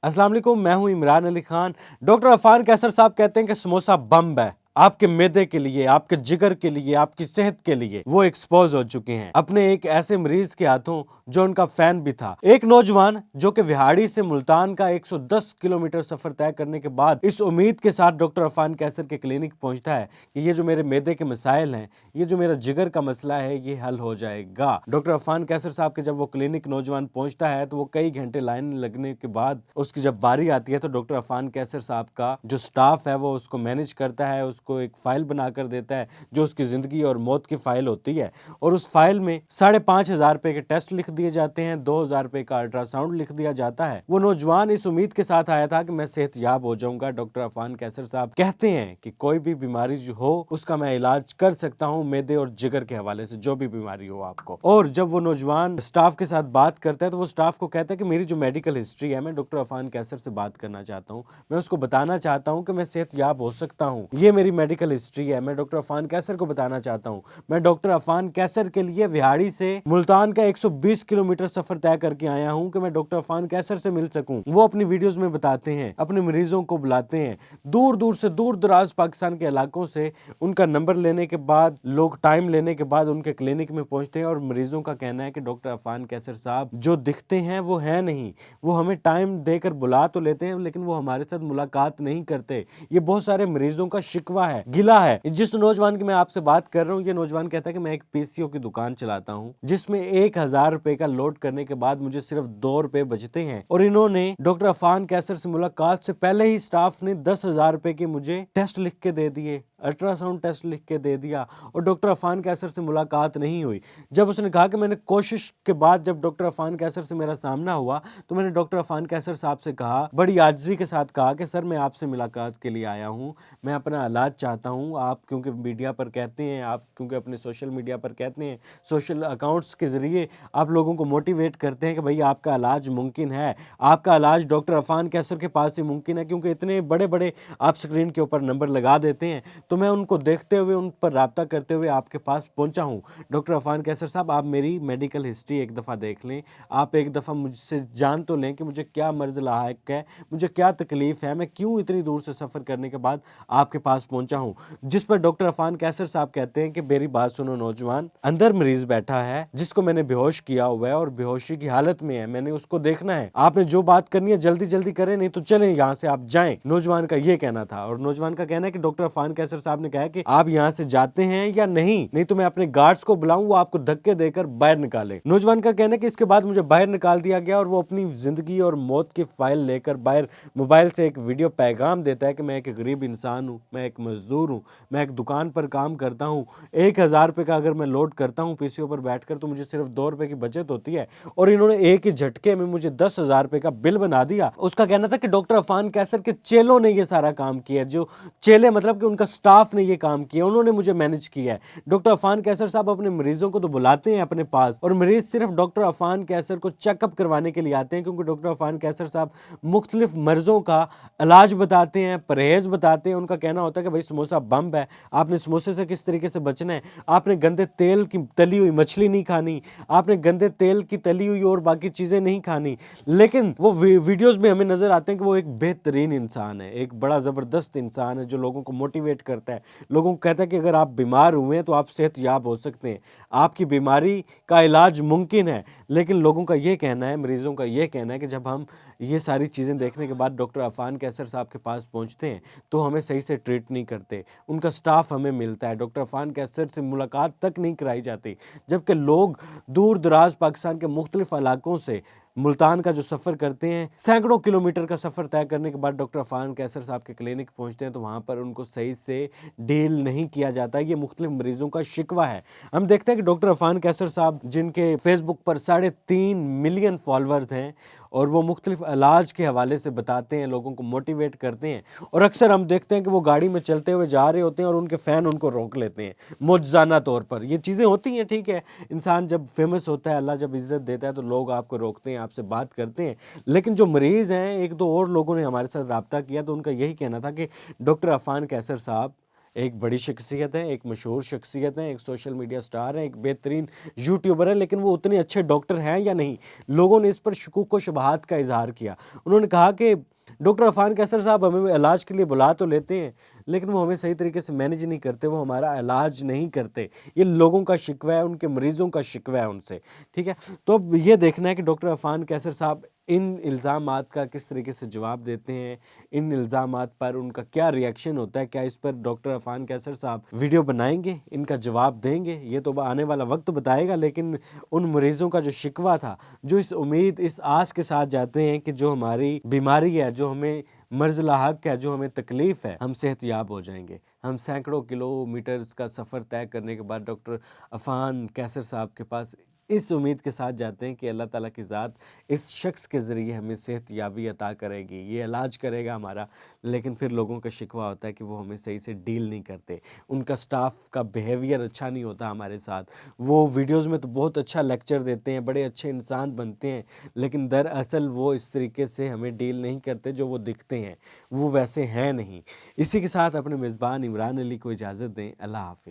अस्सलाम वालेकुम, मैं हूं इमरान अली खान। डॉक्टर अफान कैसर साहब कहते हैं कि समोसा बम है, आपके मैदे के लिए, आपके जिगर के लिए, आपकी सेहत के लिए। वो एक्सपोज हो चुके हैं अपने एक ऐसे मरीज के हाथों जो उनका फैन भी था। एक नौजवान जो कि विहाड़ी से मुल्तान का 110 किलोमीटर सफर तय करने के बाद इस उम्मीद के साथ डॉक्टर अफान कैसर के क्लिनिक पहुंचता है कि ये जो मेरे मैदे के मसाइल हैं, ये जो मेरा जिगर का मसला है, ये हल हो जाएगा। डॉक्टर अफान कैसर साहब के जब वो क्लिनिक नौजवान पहुंचता है तो वो कई घंटे लाइन लगने के बाद उसकी जब बारी आती है तो डॉक्टर अफान कैसर साहब का जो स्टाफ है वो उसको मैनेज करता है, उसको एक फाइल बनाकर देता है जो उसकी जिंदगी और मौत की फाइल होती है। और उस फाइल में 5,500 रुपए के टेस्ट लिख दिए जाते हैं, 2,000 रुपए का अल्ट्रासाउंड लिख दिया जाता है। वो नौजवान इस उम्मीद के साथ आया था कि मैं सेहतयाब हो जाऊंगा। डॉक्टर अफान कैसर साहब कहते हैं कि कोई भी बीमारी जो हो उसका मैं इलाज कर सकता हूं, मैदे और जिगर के हवाले से, जो भी बीमारी हो आपको। और जब वो नौजवान स्टाफ के साथ बात करता है तो वो स्टाफ को कहता है कि मेरी जो मेडिकल हिस्ट्री है, मैं डॉक्टर अफान कैसर से बात करना चाहता हूँ, मैं उसको बताना चाहता हूँ कि मैं सेहतयाब हो सकता हूँ, ये मेरी मेडिकल हिस्ट्री है। मैं डॉक्टर अफान कैसर को बताना चाहता हूँ, मैं डॉक्टर अफान कैसर के लिए विहाड़ी से मुल्तान का 120 किलोमीटर सफर तय करके आया हूँ कि मैं डॉक्टर अफान कैसर से मिल सकूं। वो अपनी वीडियोस में बताते हैं, अपने मरीजों को बुलाते हैं, दूर दूर से, दूर दराज पाकिस्तान के इलाकों से उनका नंबर लेने के बाद, लोग टाइम लेने के बाद उनके क्लिनिक में पहुंचते हैं। और मरीजों का कहना है कि डॉक्टर अफान कैसर साहब जो दिखते हैं वो है नहीं, वो हमें टाइम देकर बुला तो लेते हैं लेकिन वो हमारे साथ मुलाकात नहीं करते। ये बहुत सारे मरीजों का शिकवा है, गिला है। जिस नौजवान की मैं आपसे बात कर रहा हूँ, ये नौजवान कहता है कि मैं एक पीसीओ की दुकान चलाता हूँ जिसमें 1,000 रुपए का लोड करने के बाद मुझे सिर्फ 2 रुपए बचते हैं। और इन्होंने डॉक्टर अफान कैसर से मुलाकात से पहले ही स्टाफ ने 10,000 रुपए के मुझे टेस्ट लिख के दे दिए, अल्ट्रासाउंड टेस्ट लिख के दे दिया, और डॉक्टर अफान कैसर से मुलाकात नहीं हुई। जब उसने कहा कि मैंने कोशिश के बाद जब डॉक्टर अफान कैसर से मेरा सामना हुआ तो मैंने डॉक्टर अफान कैसर साहब से कहा, बड़ी आजिज़ी के साथ कहा कि सर मैं आपसे मुलाकात के लिए आया हूँ, मैं अपना इलाज चाहता हूँ। आप क्योंकि मीडिया पर कहते हैं, आप क्योंकि अपने सोशल मीडिया पर कहते हैं, सोशल अकाउंट्स के ज़रिए आप लोगों को मोटिवेट करते हैं कि भाई आपका इलाज मुमकिन है, आपका इलाज डॉक्टर अफान कैसर के पास ही मुमकिन है, क्योंकि इतने बड़े बड़े आप स्क्रीन के ऊपर नंबर लगा देते हैं। तो मैं उनको देखते हुए, उन पर राब्ता करते हुए आपके पास पहुंचा हूं। डॉक्टर अफान कैसर साहब, आप मेरी मेडिकल हिस्ट्री एक दफ़ा देख लें, आप एक दफ़ा मुझसे जान तो लें कि मुझे क्या मर्ज़ लायक है, मुझे क्या तकलीफ़ है, मैं क्यों इतनी दूर से सफ़र करने के बाद आपके पास पहुंचा हूं। जिस पर डॉक्टर अफान कैसर साहब कहते हैं कि मेरी बात सुनो नौजवान, अंदर मरीज बैठा है जिसको मैंने बेहोश किया हुआ है और बेहोशी की हालत में है, मैंने उसको देखना है, आपने जो बात करनी है जल्दी जल्दी करें, नहीं तो चलें यहाँ से, आप जाएं। नौजवान का ये कहना था। और नौजवान का कहना है कि डॉक्टर अफान कैसर साहब ने कहा कि आप यहाँ से जाते हैं या नहीं, नहीं तो मैं अपने गार्ड्स को बुलाऊं, वो आपको धक्के देकर बाहर निकाले। नौजवान का कहना है कि इसके बाद मुझे बाहर निकाल दिया गया और वो अपनी जिंदगी और मौत की फाइल लेकर बाहर मोबाइल से एक वीडियो पैगाम देता है कि मैं एक गरीब इंसान हूँ, मैं एक मजदूर हूँ, मैं एक दुकान पर काम करता हूँ, 1,000 रुपए का अगर मैं लोड करता हूँ पीसीओ पर बैठकर तो मुझे सिर्फ 2 रुपए की बचत होती है, और इन्होंने एक ही झटके में मुझे 10,000 रुपए का बिल बना दिया। उसका कहना था कि डॉक्टर अफान कैसर के चेलों ने ये सारा काम किया, जो चेले मतलब कि उनका स्टाफ ने ये काम किया, उन्होंने मुझे मैनेज किया है। डॉक्टर अफान कैसर साहब अपने मरीजों को तो बुलाते हैं अपने पास, और मरीज सिर्फ डॉक्टर अफान कैसर को चेकअप करवाने के लिए आते हैं, क्योंकि डॉक्टर अफान कैसर साहब मुख्तलिफ मर्जों का इलाज बताते हैं, परहेज बताते हैं। उनका कहना होता है कि भाई समोसा बम है, आपने समोसे से किस तरीके से बचना है, आपने गंदे तेल की तली हुई मछली नहीं खानी, आपने गंदे तेल की तली हुई और बाकी चीजें नहीं खानी। लेकिन वो वीडियोस में हमें नजर आते हैं कि वो एक बेहतरीन इंसान है, एक बड़ा जबरदस्त इंसान है जो लोगों को मोटिवेट करता है, लोगों को कहता है कि अगर आप बीमार हुए हैं तो आप सेहतयाब हो सकते हैं, आपकी बीमारी का इलाज मुमकिन है। लेकिन लोगों का ये कहना है, मरीजों का ये कहना है कि जब हम ये सारी चीज़ें देखने के बाद डॉक्टर अफान कैसर साहब के पास पहुंचते हैं तो हमें सही से ट्रीट नहीं करते, उनका स्टाफ हमें मिलता है, डॉक्टर अफान कैसर से मुलाकात तक नहीं कराई जाती। जबकि लोग दूर दराज पाकिस्तान के मुख्तलिफ इलाकों से मुल्तान का जो सफ़र करते हैं, सैकड़ों किलोमीटर का सफ़र तय करने के बाद डॉक्टर अफान कैसर साहब के क्लिनिक पहुंचते हैं तो वहाँ पर उनको सही से डील नहीं किया जाता। ये मुख्तलिफ मरीजों का शिकवा है। हम देखते हैं कि डॉक्टर अफान कैसर साहब जिनके फेसबुक पर 3.5 मिलियन फॉलोअर्स हैं और वो मुख्तलिफ इलाज के हवाले से बताते हैं, लोगों को मोटिवेट करते हैं, और अक्सर हम देखते हैं कि वो गाड़ी में चलते हुए जा रहे होते हैं और उनके फ़ैन उनको रोक लेते हैं मौजज़ाना तौर पर। ये चीज़ें होती हैं, ठीक है, इंसान जब फेमस होता है, अल्लाह जब इज़्ज़त देता है तो लोग आपको रोकते हैं, आपसे बात करते हैं। लेकिन जो मरीज़ हैं, एक दो और लोगों ने हमारे साथ रब्ता किया तो उनका यही कहना था कि डॉक्टर अफान कैसर साहब ایک بڑی شخصیت ہے، ایک مشہور شخصیت ہے، ایک سوشل میڈیا سٹار ہے، ایک بہترین یوٹیوبر ہے، لیکن وہ اتنے اچھے ڈاکٹر ہیں یا نہیں؟ لوگوں نے اس پر شکوک و شبہات کا اظہار کیا۔ انہوں نے کہا کہ ڈاکٹر عفان کیسر صاحب ہمیں علاج کے لیے بلا تو لیتے ہیں، لیکن وہ ہمیں صحیح طریقے سے مینیج نہیں کرتے، وہ ہمارا علاج نہیں کرتے۔ یہ لوگوں کا شکوہ ہے، ان کے مریضوں کا شکوہ ہے ان سے، ٹھیک ہے؟ تو اب یہ دیکھنا ہے کہ ڈاکٹر عفان کیسر صاحب ان الزامات کا کس طریقے سے جواب دیتے ہیں، ان الزامات پر ان کا کیا ری ایکشن ہوتا ہے، کیا اس پر ڈاکٹر عفان کیسر صاحب ویڈیو بنائیں گے، ان کا جواب دیں گے؟ یہ تو آنے والا وقت بتائے گا، لیکن ان مریضوں کا جو شکوہ تھا، جو اس امید اس آس کے ساتھ جاتے ہیں کہ جو ہماری بیماری ہے، جو ہمیں مرض لاحق ہے، جو ہمیں تکلیف ہے، ہم صحت یاب ہو جائیں گے، ہم سینکڑوں کلومیٹرز کا سفر طے کرنے کے بعد ڈاکٹر عفان کیسر صاحب کے پاس اس امید کے ساتھ جاتے ہیں کہ اللہ تعالیٰ کی ذات اس شخص کے ذریعے ہمیں صحت یابی عطا کرے گی، یہ علاج کرے گا ہمارا، لیکن پھر لوگوں کا شکوہ ہوتا ہے کہ وہ ہمیں صحیح سے ڈیل نہیں کرتے، ان کا سٹاف کا بیہیویئر اچھا نہیں ہوتا ہمارے ساتھ، وہ ویڈیوز میں تو بہت اچھا لیکچر دیتے ہیں، بڑے اچھے انسان بنتے ہیں، لیکن دراصل وہ اس طریقے سے ہمیں ڈیل نہیں کرتے جو وہ دکھتے ہیں، وہ ویسے ہیں نہیں۔ اسی کے ساتھ اپنے میزبان عمران علی کو اجازت دیں، اللہ حافظ۔